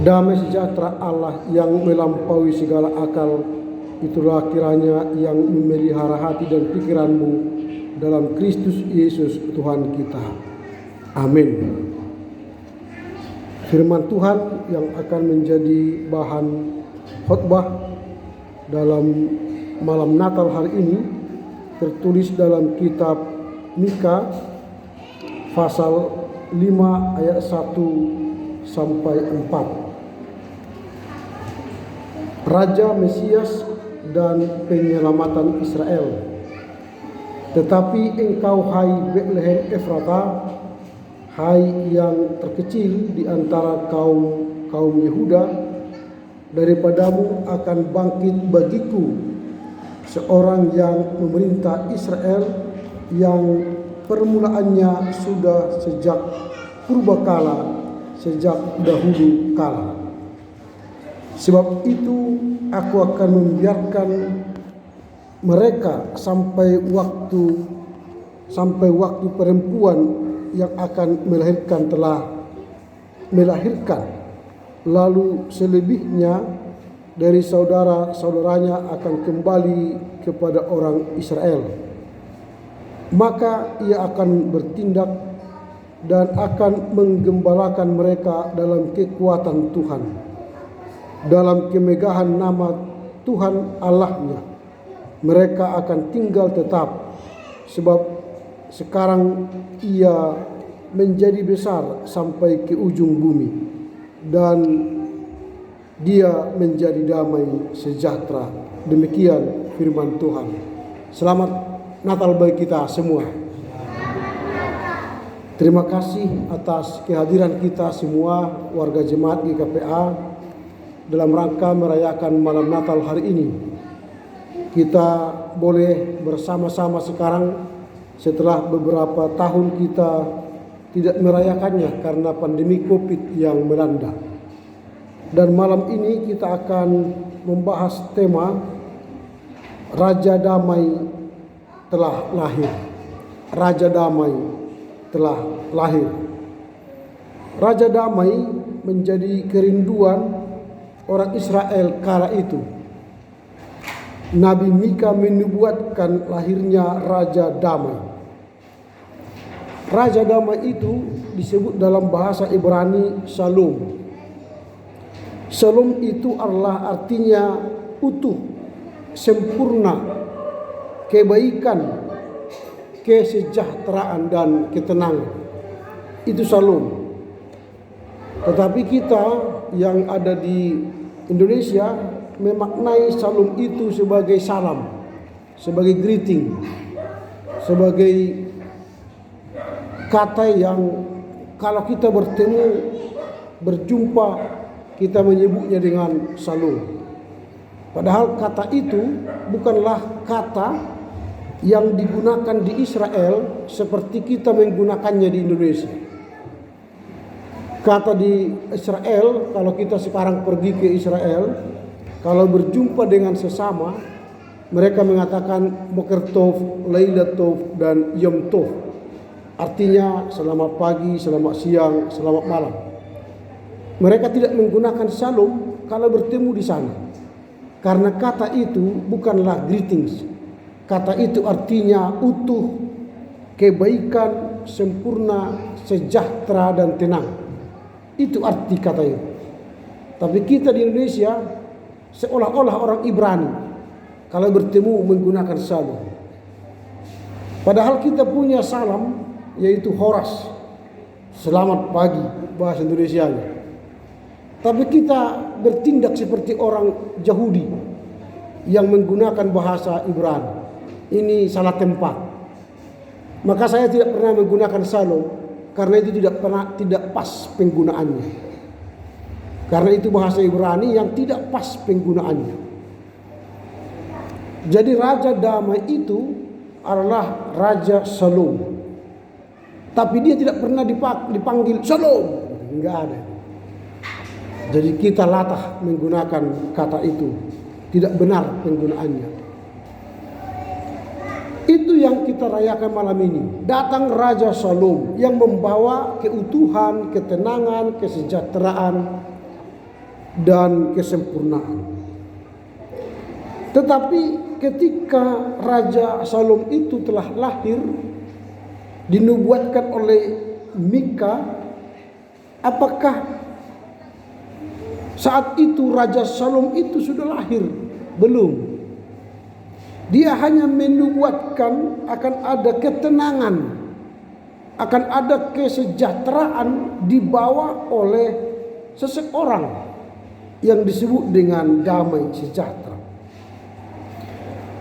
Damai sejahtera Allah yang melampaui segala akal, itulah kiranya yang memelihara hati dan pikiranmu dalam Kristus Yesus Tuhan kita. Amin. Firman Tuhan yang akan menjadi bahan khotbah dalam malam Natal hari ini tertulis dalam kitab Mika pasal 5 ayat 1 sampai 4. Raja Mesias dan penyelamatan Israel. Tetapi engkau, hai Betlehem Efrata, hai yang terkecil di antara kaum Yehuda, daripadamu akan bangkit bagiku seorang yang memerintah Israel, yang permulaannya sudah sejak purbakala, sejak dahulu kala. Sebab itu aku akan membiarkan mereka sampai waktu perempuan yang akan melahirkan telah melahirkan, lalu selebihnya dari saudara-saudaranya akan kembali kepada orang Israel. Maka ia akan bertindak dan akan menggembalakan mereka dalam kekuatan Tuhan, dalam kemegahan nama Tuhan Allahnya. Mereka akan tinggal tetap, sebab sekarang ia menjadi besar sampai ke ujung bumi, dan dia menjadi damai sejahtera. Demikian firman Tuhan. Selamat Natal bagi kita semua. Terima kasih atas kehadiran kita semua warga jemaat GKPA dalam rangka merayakan malam Natal hari ini. Kita boleh bersama-sama sekarang setelah beberapa tahun kita tidak merayakannya karena pandemi Covid yang melanda. Dan malam ini kita akan membahas tema Raja Damai telah lahir. Raja Damai telah lahir. Raja Damai menjadi kerinduan orang Israel kala itu. Nabi Mika menubuatkan lahirnya Raja Damai. Raja Damai itu disebut dalam bahasa Ibrani Shalom. Shalom itu adalah artinya utuh, sempurna, kebaikan, kesejahteraan dan ketenangan. Itu Shalom. Tetapi kita yang ada di Indonesia memaknai Shalom itu sebagai salam, sebagai greeting, sebagai kata yang kalau kita bertemu, berjumpa, kita menyebutnya dengan Shalom. Padahal kata itu bukanlah kata yang digunakan di Israel seperti kita menggunakannya di Indonesia. Kata di Israel, kalau kita sekarang pergi ke Israel, kalau berjumpa dengan sesama, mereka mengatakan Boker Tov, Laila Tov, dan Yom Tov. Artinya selamat pagi, selamat siang, selamat malam. Mereka tidak menggunakan Shalom kalau bertemu di sana. Karena kata itu bukanlah greetings. Kata itu artinya utuh, kebaikan, sempurna, sejahtera, dan tenang. Itu arti kata itu. Tapi kita di Indonesia seolah-olah orang Ibrani kalau bertemu menggunakan Shalom. Padahal kita punya salam, yaitu Horas, selamat pagi bahasa Indonesianya. Tapi kita bertindak seperti orang Yahudi yang menggunakan bahasa Ibrani. Ini salah tempat. Maka saya tidak pernah menggunakan Shalom karena itu tidak pas penggunaannya. Karena itu bahasa Ibrani yang tidak pas penggunaannya. Jadi Raja Damai itu adalah Raja Shalom. Tapi dia tidak pernah dipanggil Shalom. Enggak ada. Jadi kita latah menggunakan kata itu. Tidak benar penggunaannya. Itu yang kita rayakan malam ini. Datang Raja Shalom yang membawa keutuhan, ketenangan, kesejahteraan, dan kesempurnaan. Tetapi ketika Raja Salom itu telah lahir, dinubuatkan oleh Mika, apakah saat itu Raja Salom itu sudah lahir? Belum. Dia hanya menubuatkan akan ada ketenangan, akan ada kesejahteraan dibawa oleh seseorang yang disebut dengan damai sejahtera.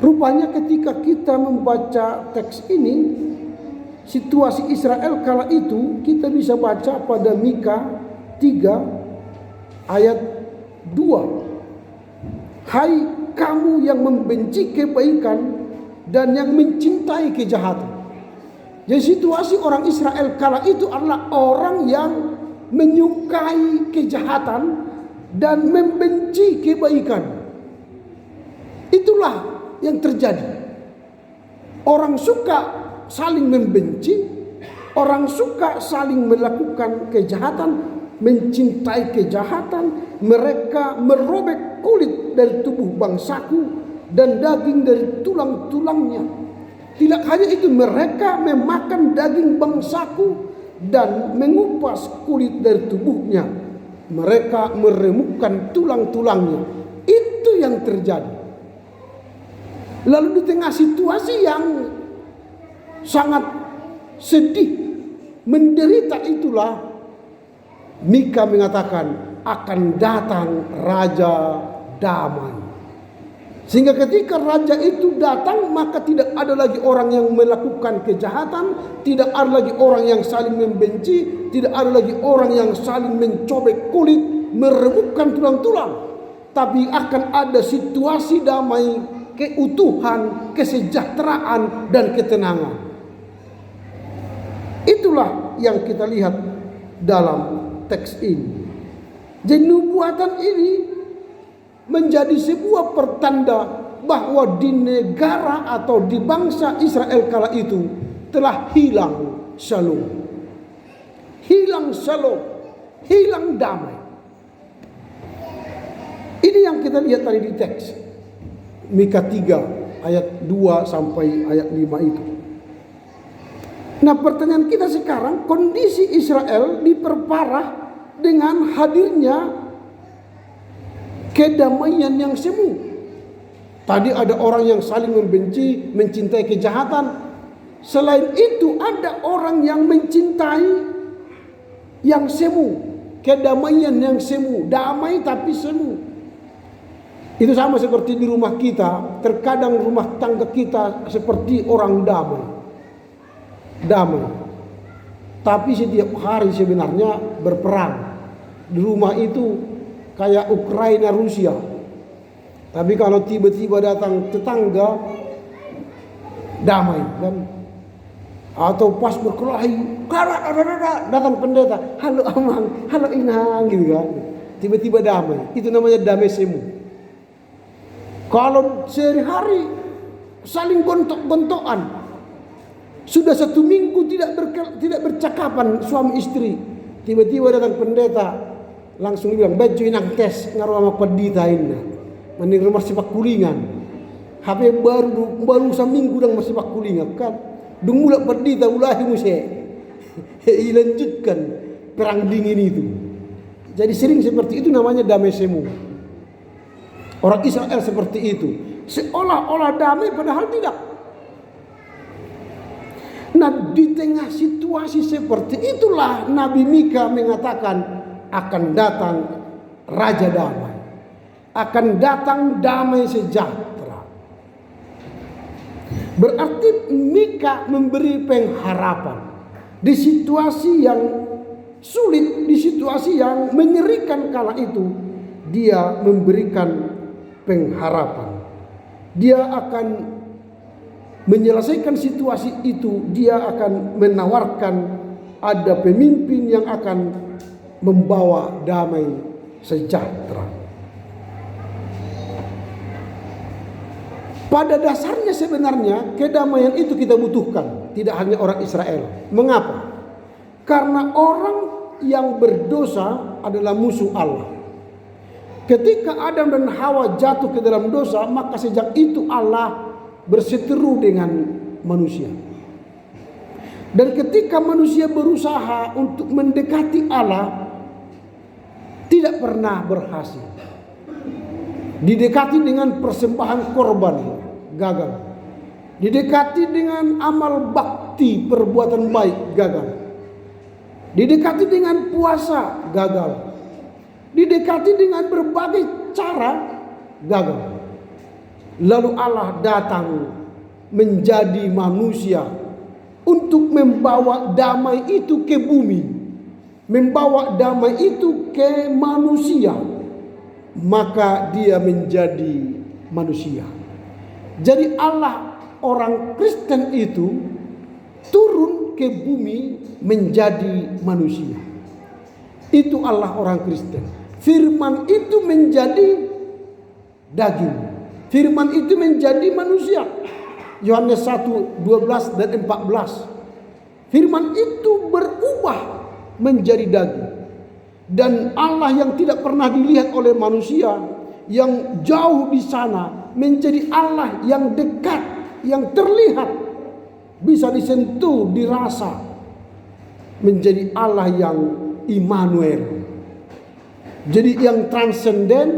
Rupanya ketika kita membaca teks ini, situasi Israel kala itu kita bisa baca pada Mika 3 ayat 2. Hai kamu yang membenci kebaikan dan yang mencintai kejahatan. Jadi situasi orang Israel kala itu adalah orang yang menyukai kejahatan dan membenci kebaikan. Itulah yang terjadi. Orang suka saling membenci, orang suka saling melakukan kejahatan, mencintai kejahatan. Mereka merobek kulit dari tubuh bangsaku dan daging dari tulang-tulangnya. Tidak hanya itu, mereka memakan daging bangsaku dan mengupas kulit dari tubuhnya. Mereka meremukkan tulang-tulangnya. Itu yang terjadi. Lalu di tengah situasi yang sangat sedih, menderita itulah Mika mengatakan akan datang Raja Damai. Sehingga ketika raja itu datang, maka tidak ada lagi orang yang melakukan kejahatan, tidak ada lagi orang yang saling membenci, tidak ada lagi orang yang saling mencobek kulit, meremukkan tulang-tulang. Tapi akan ada situasi damai, keutuhan, kesejahteraan, dan ketenangan. Itulah yang kita lihat dalam teks ini. Jadi nubuatan ini menjadi sebuah pertanda bahwa di negara atau di bangsa Israel kala itu telah hilang shalom. Hilang shalom, hilang damai. Ini yang kita lihat tadi di teks Mika 3 ayat 2 sampai ayat 5 itu. Nah, pertanyaan kita sekarang, kondisi Israel diperparah dengan hadirnya kedamaian yang semu. Tadi ada orang yang saling membenci, mencintai kejahatan. Selain itu ada orang yang mencintai yang semu, kedamaian yang semu, damai tapi semu. Itu sama seperti di rumah kita. Terkadang rumah tangga kita seperti orang damai, tapi setiap hari sebenarnya berperang. Di rumah itu kayak Ukraina Rusia. Tapi kalau tiba-tiba datang tetangga, damai kan? Atau pas berkelahi, datang pendeta, halo Amang, halo Inang, gitu kan? Tiba-tiba damai. Itu namanya damai semu. Kalau sehari-hari saling gontok-gontokan, sudah 1 minggu tidak bercakapan suami istri, tiba-tiba datang pendeta, langsung bilang baju inang tes ngaruh sama pendeta ini, mending rumah sepak kulingan. HP baru seminggu dang masih sepak kulingan kan, dung mula pendeta ulahi muse, dilanjutkan perang dingin itu. Jadi sering seperti itu, namanya damai semu. Orang Israel seperti itu, seolah-olah damai padahal tidak. Nah, di tengah situasi seperti itulah Nabi Mika mengatakan akan datang Raja Damai, akan datang damai sejahtera. Berarti Mika memberi pengharapan di situasi yang sulit, di situasi yang mengerikan kala itu. Dia memberikan pengharapan. Dia akan menyelesaikan situasi itu. Dia akan menawarkan ada pemimpin yang akan membawa damai sejahtera. Pada dasarnya sebenarnya kedamaian itu kita butuhkan, tidak hanya orang Israel. Mengapa? Karena orang yang berdosa adalah musuh Allah. Ketika Adam dan Hawa jatuh ke dalam dosa, maka sejak itu Allah berseteru dengan manusia. Dan ketika manusia berusaha untuk mendekati Allah, tidak pernah berhasil. Didekati dengan persembahan korban, gagal. Didekati dengan amal bakti, perbuatan baik, gagal. Didekati dengan puasa, gagal. Didekati dengan berbagai cara, gagal. Lalu Allah datang menjadi manusia untuk membawa damai itu ke bumi, membawa damai itu ke manusia. Maka dia menjadi manusia. Jadi Allah, orang Kristen itu turun ke bumi menjadi manusia. Itu Allah orang Kristen. Firman itu menjadi daging. Firman itu menjadi manusia. Yohanes 1:12 dan 14. Firman itu berubah menjadi daging. Dan Allah yang tidak pernah dilihat oleh manusia, yang jauh di sana, menjadi Allah yang dekat, yang terlihat, bisa disentuh, dirasa, menjadi Allah yang Immanuel. Jadi yang transenden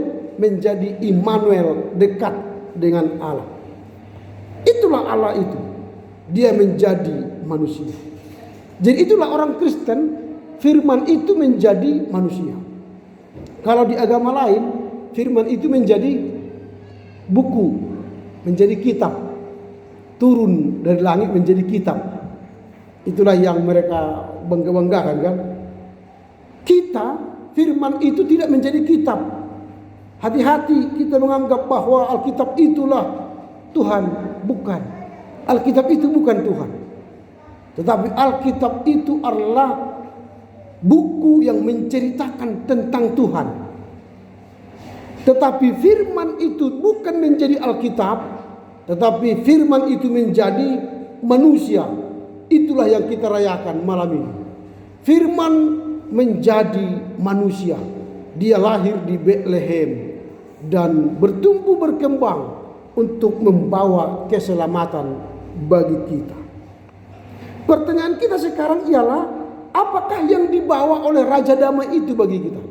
menjadi Immanuel, dekat dengan Allah. Itulah Allah itu. Dia menjadi manusia. Jadi itulah orang Kristen, firman itu menjadi manusia. Kalau di agama lain, firman itu menjadi buku, menjadi kitab. Turun dari langit menjadi kitab. Itulah yang mereka bangga-banggakan kan. Kita, firman itu tidak menjadi kitab. Hati-hati kita menganggap bahwa Alkitab itulah Tuhan. Bukan. Alkitab itu bukan Tuhan. Tetapi Alkitab itu adalah buku yang menceritakan tentang Tuhan. Tetapi firman itu bukan menjadi Alkitab, tetapi firman itu menjadi manusia. Itulah yang kita rayakan malam ini. Firman menjadi manusia. Dia lahir di Bethlehem dan bertumbuh berkembang untuk membawa keselamatan bagi kita. Pertanyaan kita sekarang ialah, apakah yang dibawa oleh Raja Damai itu bagi kita?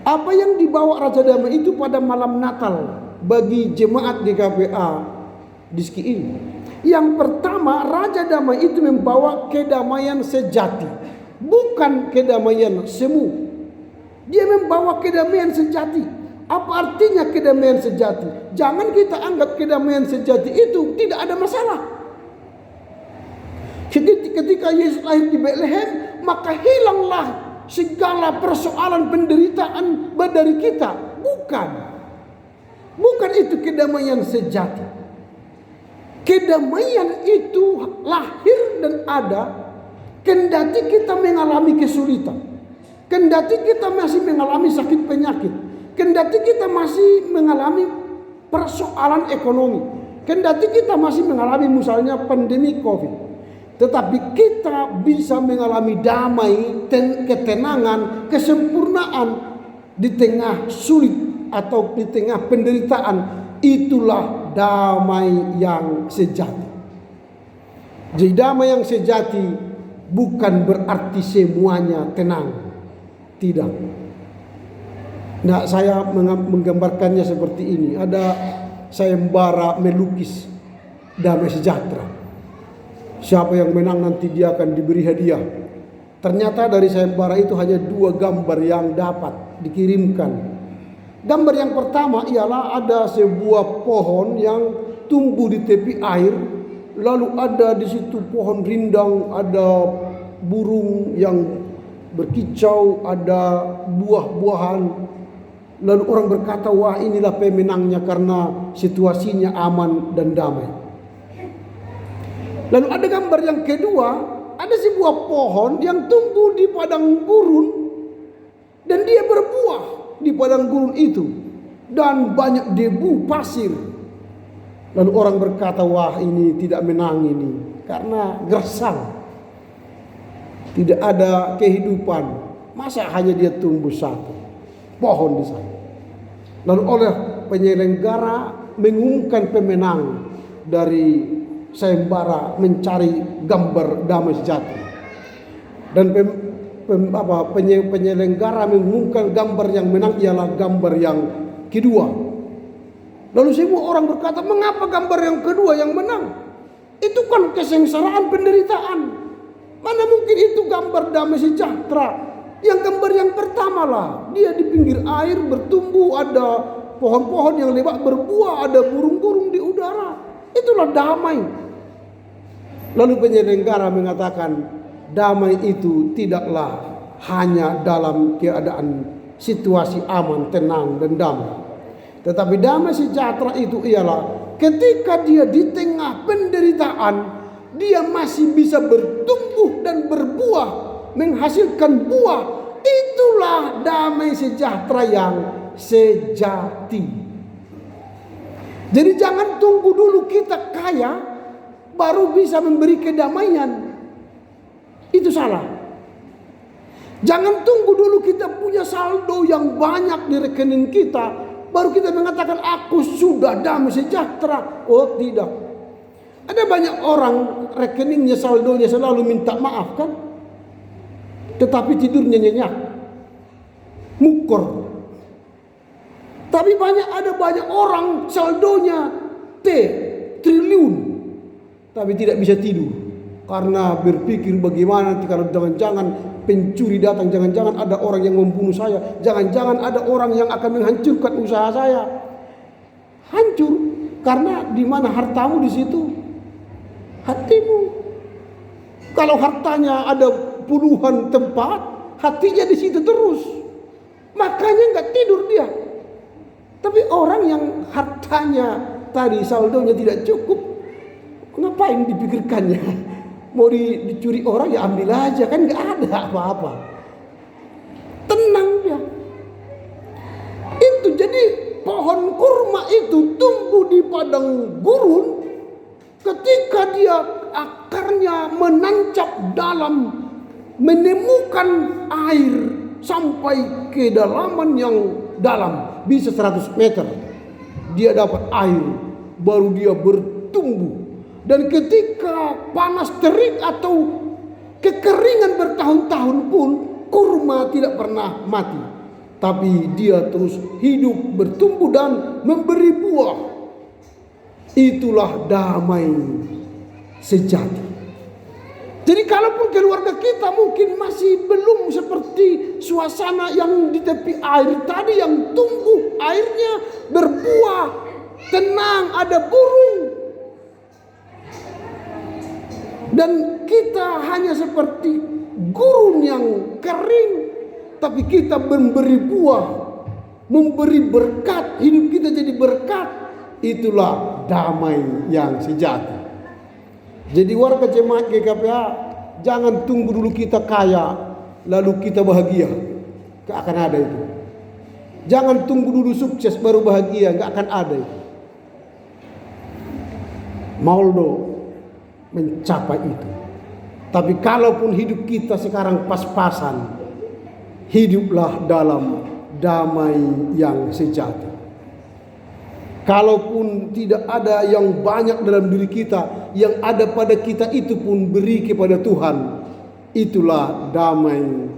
Apa yang dibawa Raja Damai itu pada malam Natal bagi jemaat GKPA Diski ini? Yang pertama, Raja Damai itu membawa kedamaian sejati, bukan kedamaian semu. Dia membawa kedamaian sejati. Apa artinya kedamaian sejati? Jangan kita anggap kedamaian sejati itu tidak ada masalah. Ketika Yesus lahir di Bethlehem, maka hilanglah segala persoalan penderitaan dari kita. Bukan itu kedamaian sejati. Kedamaian itu lahir dan ada kendati kita mengalami kesulitan, kendati kita masih mengalami sakit penyakit, kendati kita masih mengalami persoalan ekonomi, kendati kita masih mengalami misalnya pandemi COVID. Tetapi kita bisa mengalami damai, ketenangan, kesempurnaan di tengah sulit atau di tengah penderitaan. Itulah damai yang sejati. Jadi damai yang sejati bukan berarti semuanya tenang. Tidak. Nah, saya menggambarkannya seperti ini. Ada sayembara melukis damai sejahtera. Siapa yang menang nanti dia akan diberi hadiah. Ternyata dari sayembara itu hanya 2 gambar yang dapat dikirimkan. Gambar yang pertama ialah ada sebuah pohon yang tumbuh di tepi air. Lalu ada di situ pohon rindang, ada burung yang berkicau, ada buah-buahan. Lalu orang berkata, wah inilah pemenangnya karena situasinya aman dan damai. Lalu ada gambar yang kedua, ada sebuah pohon yang tumbuh di padang gurun dan dia berbuah di padang gurun itu dan banyak debu pasir. Lalu orang berkata, wah ini tidak menang ini karena gersang, tidak ada kehidupan. Masa hanya dia tumbuh satu pohon di sana. Lalu oleh penyelenggara mengumumkan pemenang dari sayembara mencari gambar damai sejahtera. Dan penyelenggara mengumumkan gambar yang menang ialah gambar yang kedua. Lalu semua orang berkata, mengapa gambar yang kedua yang menang? Itu kan kesengsaraan, penderitaan. Mana mungkin itu gambar damai sejahtera? Yang gambar yang pertama lah, dia di pinggir air bertumbuh, ada pohon-pohon yang lebat berbuah, ada burung-burung di udara. Itulah damai. Lalu penyelenggara mengatakan, damai itu tidaklah hanya dalam keadaan situasi aman, tenang, dan damai. Tetapi damai sejahtera itu ialah ketika dia di tengah penderitaan, dia masih bisa bertumbuh dan berbuah, menghasilkan buah. Itulah damai sejahtera yang sejati. Jadi jangan tunggu dulu kita kaya baru bisa memberi kedamaian. Itu salah. Jangan tunggu dulu kita punya saldo yang banyak di rekening kita baru kita mengatakan aku sudah damai sejahtera. Oh tidak. Ada banyak orang rekeningnya, saldonya selalu minta maaf kan, tetapi tidurnya nyenyak, mukor. Tapi ada banyak orang saldonya triliun, tapi tidak bisa tidur karena berpikir bagaimana nanti kalau jangan-jangan pencuri datang, jangan-jangan ada orang yang membunuh saya, jangan-jangan ada orang yang akan menghancurkan usaha saya. Hancur karena di mana hartamu di situ hatimu. Kalau hartanya ada puluhan tempat, hatinya di situ terus, makanya nggak tidur dia. Tapi orang yang hartanya tadi saldonya tidak cukup, ngapain dipikirkannya? Mau dicuri orang ya ambil aja, kan nggak ada apa-apa. Tenang dia. Itu jadi pohon kurma itu tumbuh di padang gurun ketika dia akarnya menancap dalam, menemukan air sampai kedalaman yang dalam, bisa 100 meter. Dia dapat air, baru dia bertumbuh. Dan ketika panas terik atau kekeringan bertahun-tahun pun, kurma tidak pernah mati. Tapi dia terus hidup, bertumbuh dan memberi buah. Itulah damai sejati. Jadi kalaupun keluarga kita mungkin masih belum seperti suasana yang di tepi air tadi, yang tumbuh airnya berbuah, tenang, ada burung. Dan kita hanya seperti gurun yang kering, tapi kita memberi buah, memberi berkat, hidup kita jadi berkat. Itulah damai yang sejati. Jadi warga jemaat GKPA, jangan tunggu dulu kita kaya lalu kita bahagia. Gak akan ada itu. Jangan tunggu dulu sukses baru bahagia, gak akan ada itu. Mauldo mencapai itu. Tapi kalaupun hidup kita sekarang pas-pasan, hiduplah dalam damai yang sejati. Kalaupun tidak ada yang banyak dalam diri kita, yang ada pada kita itu pun beri kepada Tuhan. Itulah damai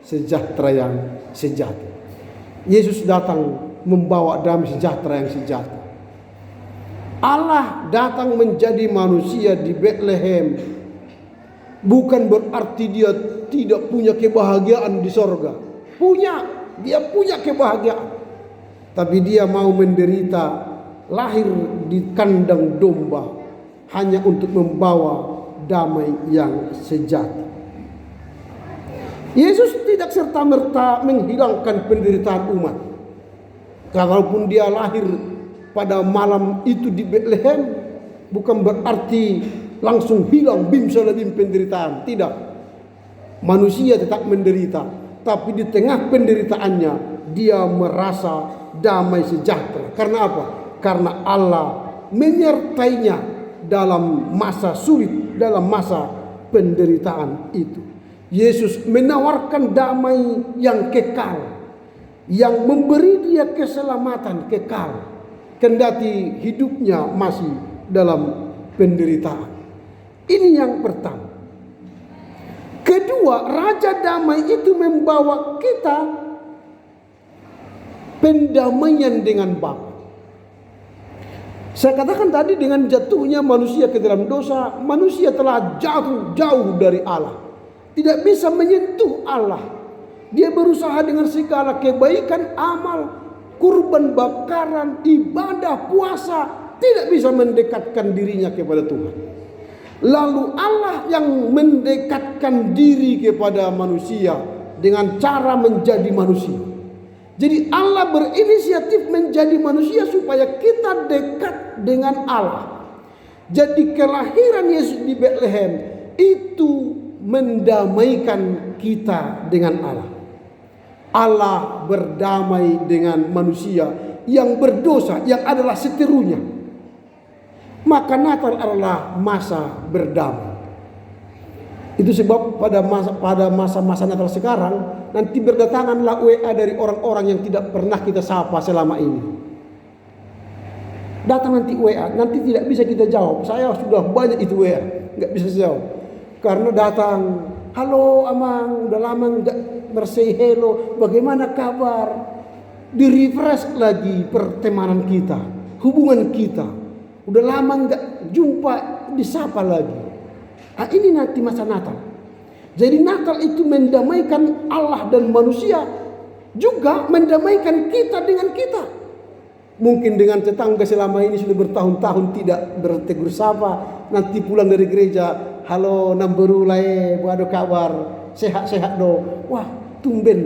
sejahtera yang sejati. Yesus datang membawa damai sejahtera yang sejati. Allah datang menjadi manusia di Bethlehem. Bukan berarti dia tidak punya kebahagiaan di sorga. Dia punya kebahagiaan. Tapi dia mau menderita, lahir di kandang domba hanya untuk membawa damai yang sejati. Yesus tidak serta-merta menghilangkan penderitaan umat. Kalaupun dia lahir pada malam itu di Bethlehem, bukan berarti langsung hilang bim salabim penderitaan. Tidak. Manusia tetap menderita, tapi di tengah penderitaannya dia merasa damai sejahtera. Karena apa? Karena Allah menyertainya dalam masa sulit, dalam masa penderitaan itu. Yesus menawarkan damai yang kekal. yang memberi dia keselamatan kekal, kendati hidupnya masih dalam penderitaan. Ini yang pertama. Kedua, Raja Damai itu membawa kita pendamaian dengan Bapa. Saya katakan tadi, dengan jatuhnya manusia ke dalam dosa, manusia telah jauh dari Allah. Tidak bisa menyentuh Allah. Dia berusaha dengan segala kebaikan, amal, kurban bakaran, ibadah, puasa, tidak bisa mendekatkan dirinya kepada Tuhan. Lalu Allah yang mendekatkan diri kepada manusia dengan cara menjadi manusia. Jadi Allah berinisiatif menjadi manusia supaya kita dekat dengan Allah. Jadi kelahiran Yesus di Bethlehem itu mendamaikan kita dengan Allah. Allah berdamai dengan manusia yang berdosa, yang adalah seterunya. Maka Natal adalah masa berdamai. Itu sebab pada masa-masa Natal sekarang, nanti berdatanganlah WA dari orang-orang yang tidak pernah kita sapa selama ini. Datang nanti WA, nanti tidak bisa kita jawab. Saya sudah banyak itu WA, nggak bisa jawab. Karena datang, halo Amang, udah lama nggak bersay hello, bagaimana kabar? Di-refresh lagi pertemanan kita, hubungan kita. Udah lama nggak jumpa, disapa lagi. Nah, ini nanti masa Natal. Jadi Natal itu mendamaikan Allah dan manusia, juga mendamaikan kita dengan kita. Mungkin dengan tetangga selama ini sudah bertahun-tahun tidak bertegur sapa, nanti pulang dari gereja, halo namberu lae, buado kabar, sehat-sehat do. Wah, tumben,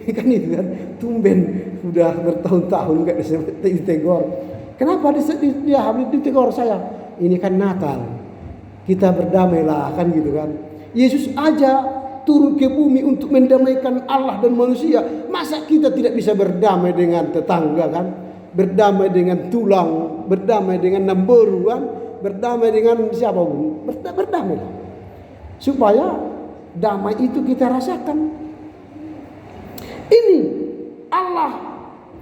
kan itu kan, tumben sudah bertahun-tahun enggak ditegur. Kenapa dia habis ditegur saya? Ini kan Natal. Kita berdamailah, kan gitu kan. Yesus aja turun ke bumi untuk mendamaikan Allah dan manusia. Masa kita tidak bisa berdamai dengan tetangga kan? Berdamai dengan tulang, berdamai dengan namberu kan? Berdamai dengan siapa pun. Berdamailah. Supaya damai itu kita rasakan. Ini Allah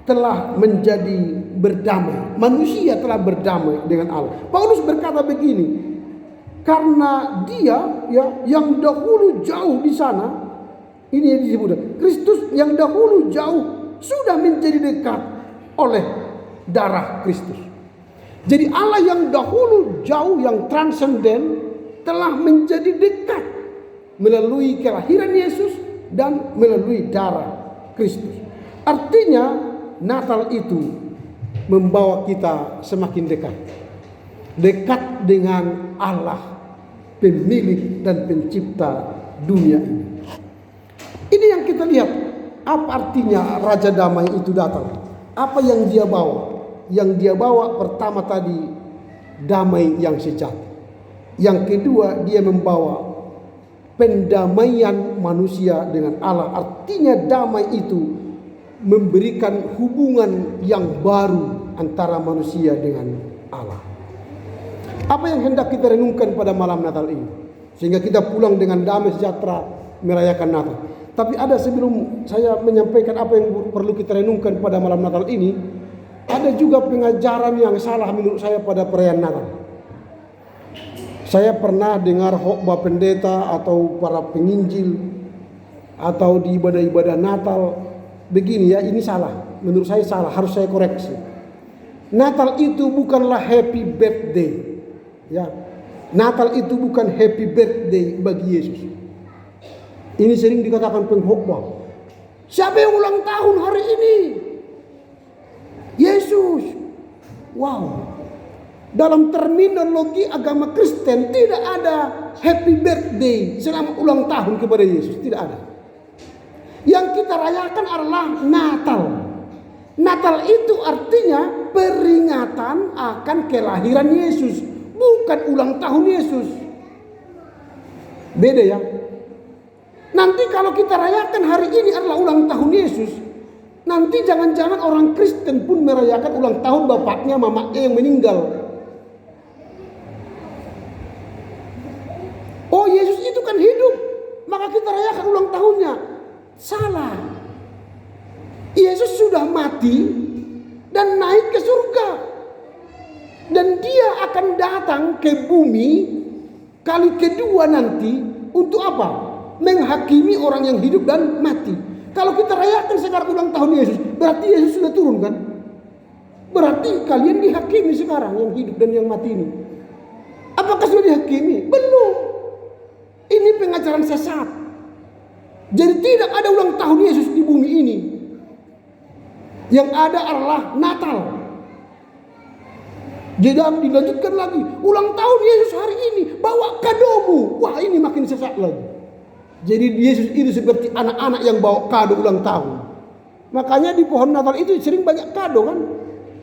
telah menjadi berdamai. Manusia telah berdamai dengan Allah. Paulus berkata begini, karena dia yang dahulu jauh di sana, ini yang disebut Kristus yang dahulu jauh sudah menjadi dekat oleh darah Kristus. Jadi Allah yang dahulu jauh, yang transenden, telah menjadi dekat melalui kelahiran Yesus dan melalui darah Kristus. Artinya Natal itu membawa kita semakin dekat. Dekat dengan Allah, pemilik dan pencipta dunia ini. Ini yang kita lihat. Apa artinya Raja Damai itu datang? Apa yang dia bawa? Yang dia bawa pertama tadi damai yang sejati. Yang kedua, dia membawa pendamaian manusia dengan Allah. Artinya damai itu memberikan hubungan yang baru antara manusia dengan Allah. Apa yang hendak kita renungkan pada malam Natal ini, sehingga kita pulang dengan damai sejahtera merayakan Natal. Tapi ada, sebelum saya menyampaikan apa yang perlu kita renungkan pada malam Natal ini, ada juga pengajaran yang salah menurut saya pada perayaan Natal. Saya pernah dengar khotbah pendeta atau para penginjil atau di ibadah-ibadah Natal begini ya, ini salah. Menurut saya salah, harus saya koreksi. Natal itu bukanlah happy birthday. Ya, Natal itu bukan happy birthday bagi Yesus. Ini sering dikatakan pengkhotbah. Siapa yang ulang tahun hari ini? Yesus. Wow. Dalam terminologi agama Kristen tidak ada happy birthday selama ulang tahun kepada Yesus, tidak ada. Yang kita rayakan adalah Natal. Natal itu artinya peringatan akan kelahiran Yesus, bukan ulang tahun Yesus. Beda ya. Nanti kalau kita rayakan hari ini adalah ulang tahun Yesus, nanti jangan-jangan orang Kristen pun merayakan ulang tahun bapaknya, mamanya yang meninggal. Oh, Yesus itu kan hidup, maka kita rayakan ulang tahunnya. Salah. Yesus sudah mati dan naik ke surga. Dan dia akan datang ke bumi kali kedua nanti untuk apa? Menghakimi orang yang hidup dan mati. Kalau kita rayakan sekarang ulang tahun Yesus, berarti Yesus sudah turun kan? Berarti kalian dihakimi sekarang yang hidup dan yang mati ini. Apakah sudah dihakimi? Belum. Ini pengajaran sesat. Jadi tidak ada ulang tahun Yesus di bumi ini. Yang ada adalah Natal. Jadi dilanjutkan lagi. Ulang tahun Yesus hari ini. Bawa kadomu. Wah, ini makin sesat lagi. Jadi Yesus itu seperti anak-anak yang bawa kado ulang tahun. Makanya di pohon Natal itu sering banyak kado kan.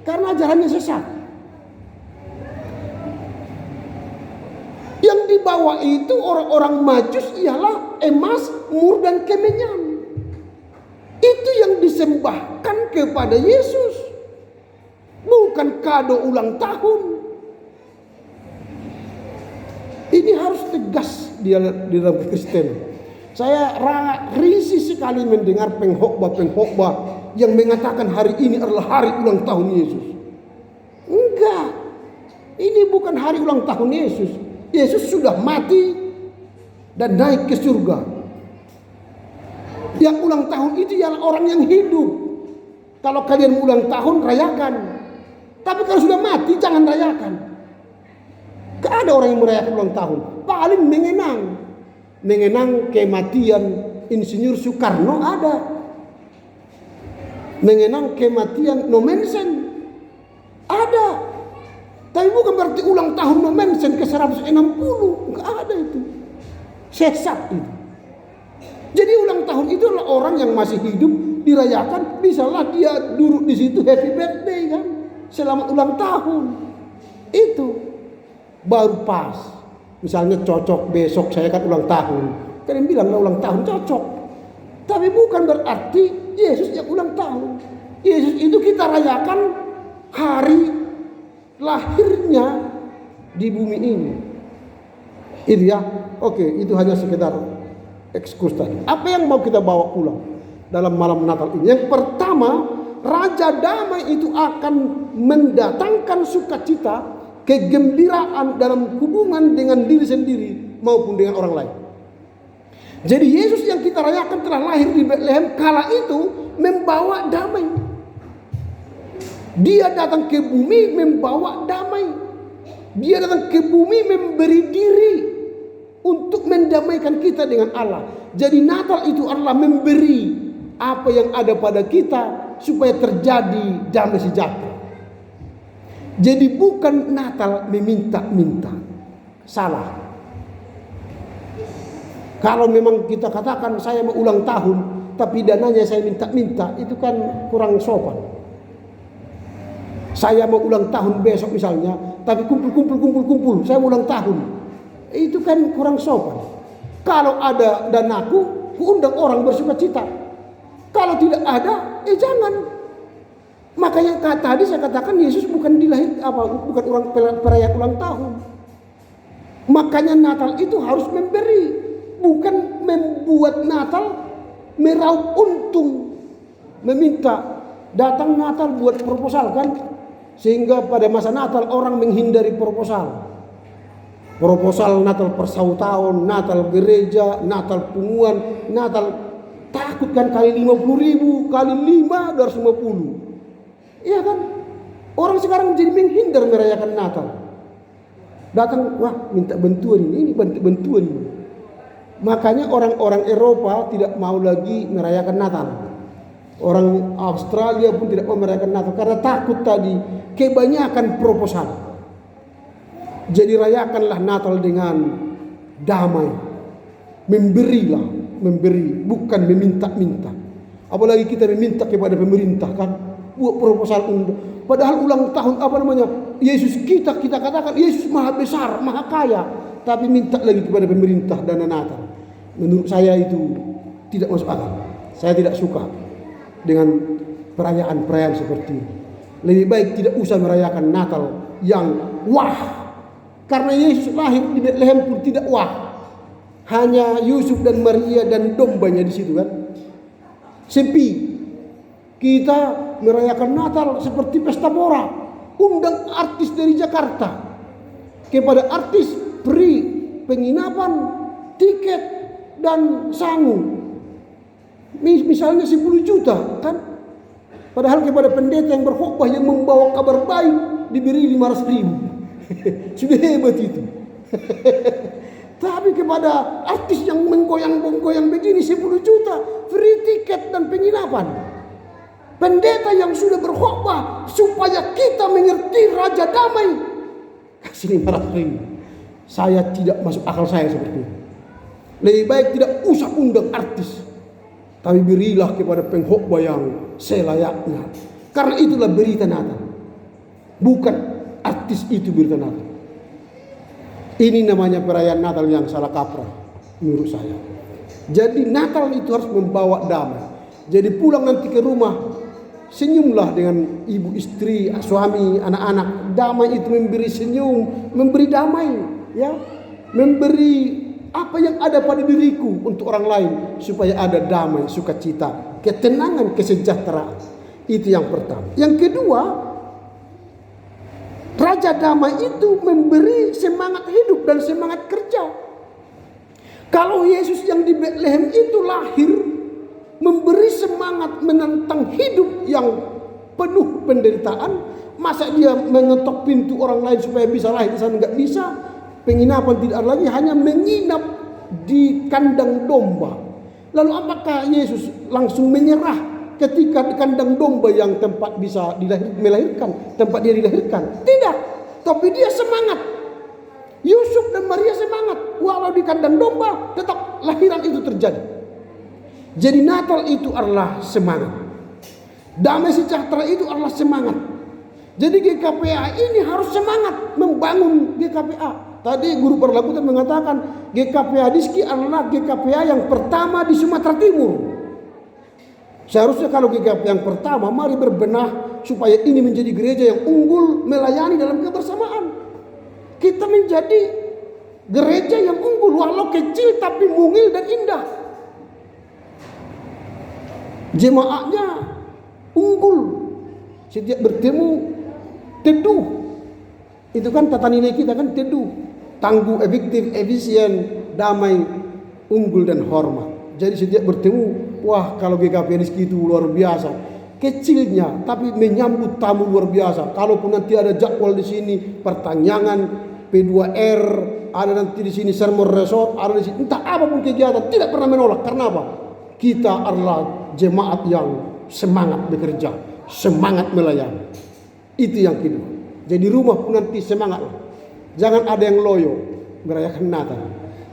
Karena ajarannya sesat. Yang dibawa itu orang-orang Majus ialah emas, mur dan kemenyan. Itu yang disembahkan kepada Yesus. Bukan kado ulang tahun. Ini harus tegas di dalam Kristen. Saya risih sekali mendengar pengkhotbah yang mengatakan hari ini adalah hari ulang tahun Yesus. Enggak. Ini bukan hari ulang tahun Yesus. Yesus sudah mati dan naik ke surga. Yang ulang tahun itu ialah orang yang hidup. Kalau kalian ulang tahun, rayakan. Tapi kalau sudah mati, jangan rayakan. Gak ada orang yang merayakan ulang tahun. Paling mengenang. Mengenang kematian Insinyur Soekarno ada. Mengenang kematian Nomensen ada. Tapi bukan berarti ulang tahun Nomensen ke 160. Enggak ada itu. Sesat itu. Jadi ulang tahun itu adalah orang yang masih hidup dirayakan. Bisalah dia duduk di situ happy birthday kan. Selamat ulang tahun. Itu baru pas. Misalnya cocok besok saya kan ulang tahun. Kalian bilang ulang tahun cocok. Tapi bukan berarti Yesus yang ulang tahun. Yesus itu kita rayakan hari lahirnya di bumi ini. Itu ya. Oke, itu hanya sekedar ekskurs tadi. Apa yang mau kita bawa pulang dalam malam Natal ini? Yang pertama, Raja Damai itu akan mendatangkan sukacita, kegembiraan dalam hubungan dengan diri sendiri maupun dengan orang lain. Jadi Yesus yang kita rayakan telah lahir di Betlehem kala itu membawa damai. Dia datang ke bumi membawa damai. Dia datang ke bumi memberi diri untuk mendamaikan kita dengan Allah. Jadi Natal itu adalah memberi apa yang ada pada kita supaya terjadi damai sejahtera. Jadi bukan Natal meminta-minta. Salah. Kalau memang kita katakan saya mau ulang tahun tapi dananya saya minta-minta, itu kan kurang sopan. Saya mau ulang tahun besok misalnya, tapi kumpul, saya mau ulang tahun. Itu kan kurang sopan. Kalau ada danaku, undang orang bersukacita. Kalau tidak ada, jangan. Makanya tadi saya katakan Yesus bukan bukan orang perayaan ulang tahun. Makanya Natal itu harus memberi, bukan membuat Natal meraup untung, meminta. Datang Natal buat proposal kan, sehingga pada masa Natal orang menghindari proposal. Proposal Natal persautahun, Natal gereja, Natal punguan, Natal takut kan kali 50.000, kali 5 250. Iya kan? Orang sekarang jadi menghindar merayakan Natal. Datang, wah minta bantuan ini bantuan ini. Makanya orang-orang Eropa tidak mau lagi merayakan Natal. Orang Australia pun tidak mau merayakan Natal karena takut tadi kebanyakan proposal. Jadi rayakanlah Natal dengan damai. Memberi, bukan meminta-minta. Apalagi kita meminta kepada pemerintah kan, buat proposal untuk. Padahal ulang tahun Yesus kita katakan Yesus maha besar, maha kaya, tapi minta lagi kepada pemerintah dana Natal. Menurut saya itu tidak masuk akal. Saya tidak suka dengan perayaan-perayaan seperti ini. Lebih baik tidak usah merayakan Natal yang wah. Karena Yesus lahir di Betlehem pun tidak wah. Hanya Yusuf dan Maria dan dombanya di situ kan. Sepi. Kita merayakan Natal seperti pesta pora. Undang artis dari Jakarta. Kepada artis beri penginapan, tiket, dan sangu. Misalnya 10 juta kan. Padahal kepada pendeta yang berkhotbah yang membawa kabar baik diberi 500 ribu. Sudah hebat itu. Tapi kepada artis yang menggoyang-goyang begini 10 juta free tiket dan penginapan. Pendeta yang sudah berkhotbah supaya kita mengerti Raja Damai kasih 500 ribu. Saya tidak masuk akal saya seperti itu. Lebih baik tidak usah undang artis, tapi berilah kepada pengkhotbah yang selayaknya. Karena itulah berita Natal. Bukan artis itu berita Natal. Ini namanya perayaan Natal yang salah kaprah menurut saya. Jadi Natal itu harus membawa damai. Jadi pulang nanti ke rumah, senyumlah dengan ibu, istri, suami, anak-anak. Damai itu memberi senyum, memberi damai, ya, memberi apa yang ada pada diriku untuk orang lain supaya ada damai, sukacita, ketenangan, kesejahteraan. Itu yang pertama. Yang kedua, Raja Damai itu memberi semangat hidup dan semangat kerja. Kalau Yesus yang di Betlehem itu lahir memberi semangat menantang hidup yang penuh penderitaan, masa dia mengetok pintu orang lain supaya bisa lahir di sana? Nggak bisa. Penginapan tidak ada lagi, hanya menginap di kandang domba. Lalu apakah Yesus langsung menyerah ketika di kandang domba yang tempat bisa melahirkan, tempat dia dilahirkan? Tidak, tapi dia semangat. Yusuf dan Maria semangat, walau di kandang domba tetap lahiran itu terjadi. Jadi Natal itu adalah semangat. Damai sejahtera itu adalah semangat. Jadi GKPA ini harus semangat membangun GKPA. Tadi guru perlakuan mengatakan GKPA Diski adalah GKPA yang pertama di Sumatera Timur. Seharusnya kalau GKPA yang pertama, mari berbenah supaya ini menjadi gereja yang unggul melayani dalam kebersamaan. Kita menjadi gereja yang unggul, walau kecil tapi mungil dan indah. Jemaatnya unggul, setiap bertemu teduh. Itu kan tata nilai kita kan teduh, tangguh, efektif, efisien, damai, unggul dan hormat. Jadi setiap bertemu, wah kalau GKP Rizki itu luar biasa. Kecilnya tapi menyambut tamu luar biasa. Kalaupun nanti ada jadwal di sini pertanyaan P2R, ada nanti di sini sermon resort, ada di sini entah apapun kegiatan, tidak pernah menolak. Karena apa? Kita adalah jemaat yang semangat bekerja, semangat melayani. Itu yang kedua. Jadi rumah pun nanti semangatlah. Jangan ada yang loyo merayakan Natal.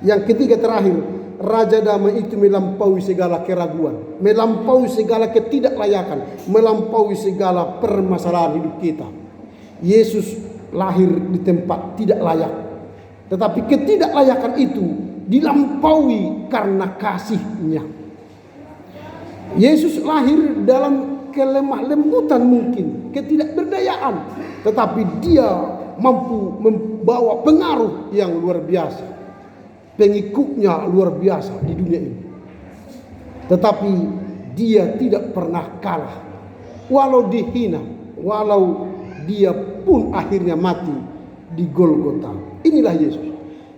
Yang ketiga terakhir, Raja Damai itu melampaui segala keraguan, melampaui segala ketidaklayakan, melampaui segala permasalahan hidup kita. Yesus lahir di tempat tidak layak, tetapi ketidaklayakan itu dilampaui karena kasih-Nya. Yesus lahir dalam kelemah lembutan mungkin, ketidakberdayaan, tetapi dia mampu membawa pengaruh yang luar biasa. Pengikutnya luar biasa di dunia ini. Tetapi dia tidak pernah kalah. Walau dihina, walau dia pun akhirnya mati di Golgota. Inilah Yesus.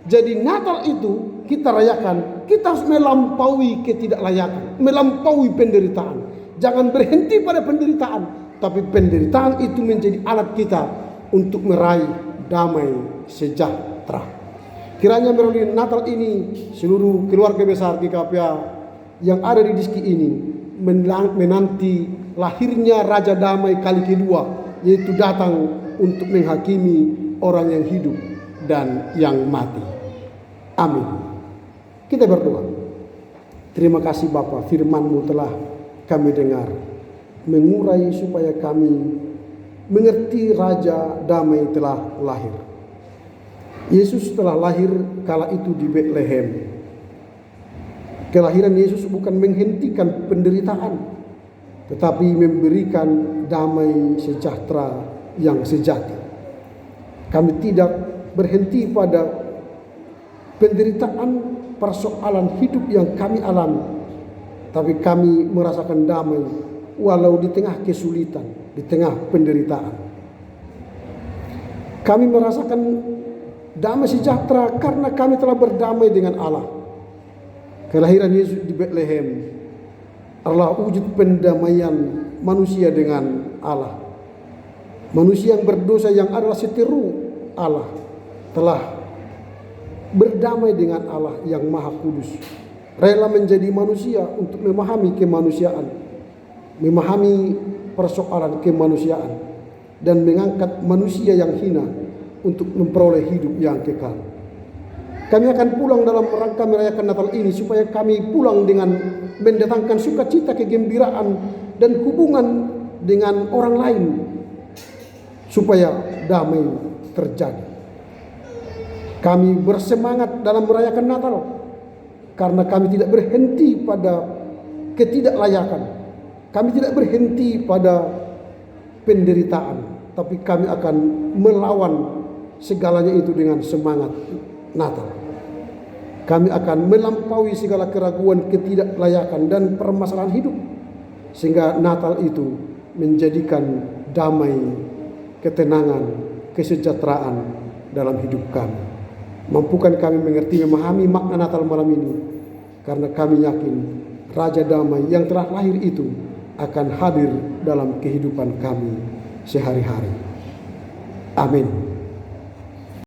Jadi Natal itu kita rayakan, kita harus melampaui ketidaklayakan, melampaui penderitaan. Jangan berhenti pada penderitaan, tapi penderitaan itu menjadi alat kita untuk meraih damai sejahtera. Kiranya melalui Natal ini seluruh keluarga besar GKPA yang ada di Diski ini menanti lahirnya Raja Damai kali kedua, yaitu datang untuk menghakimi orang yang hidup dan yang mati. Amin. Kita berdoa. Terima kasih Bapa, firman-Mu telah kami dengar, mengurai supaya kami mengerti Raja Damai telah lahir. Yesus telah lahir kala itu di Betlehem. Kelahiran Yesus bukan menghentikan penderitaan, tetapi memberikan damai sejahtera yang sejati. Kami tidak berhenti pada penderitaan persoalan hidup yang kami alami, tapi kami merasakan damai walau di tengah kesulitan, di tengah penderitaan. Kami merasakan damai sejahtera karena kami telah berdamai dengan Allah. Kelahiran Yesus di Bethlehem adalah wujud pendamaian manusia dengan Allah. Manusia yang berdosa yang adalah seteru Allah telah berdamai dengan Allah yang Maha Kudus. Rela menjadi manusia untuk memahami kemanusiaan, memahami persoalan kemanusiaan, dan mengangkat manusia yang hina untuk memperoleh hidup yang kekal. Kami akan pulang dalam rangka merayakan Natal ini supaya kami pulang dengan mendatangkan sukacita, kegembiraan, dan hubungan dengan orang lain supaya damai terjadi. Kami bersemangat dalam merayakan Natal karena kami tidak berhenti pada ketidaklayakan. Kami tidak berhenti pada penderitaan, tapi kami akan melawan segalanya itu dengan semangat Natal. Kami akan melampaui segala keraguan, ketidaklayakan, dan permasalahan hidup, sehingga Natal itu menjadikan damai, ketenangan, kesejahteraan dalam hidup kami. Mampukan kami mengerti, memahami makna Natal malam ini, karena kami yakin Raja Damai yang telah lahir itu akan hadir dalam kehidupan kami sehari-hari. Amin.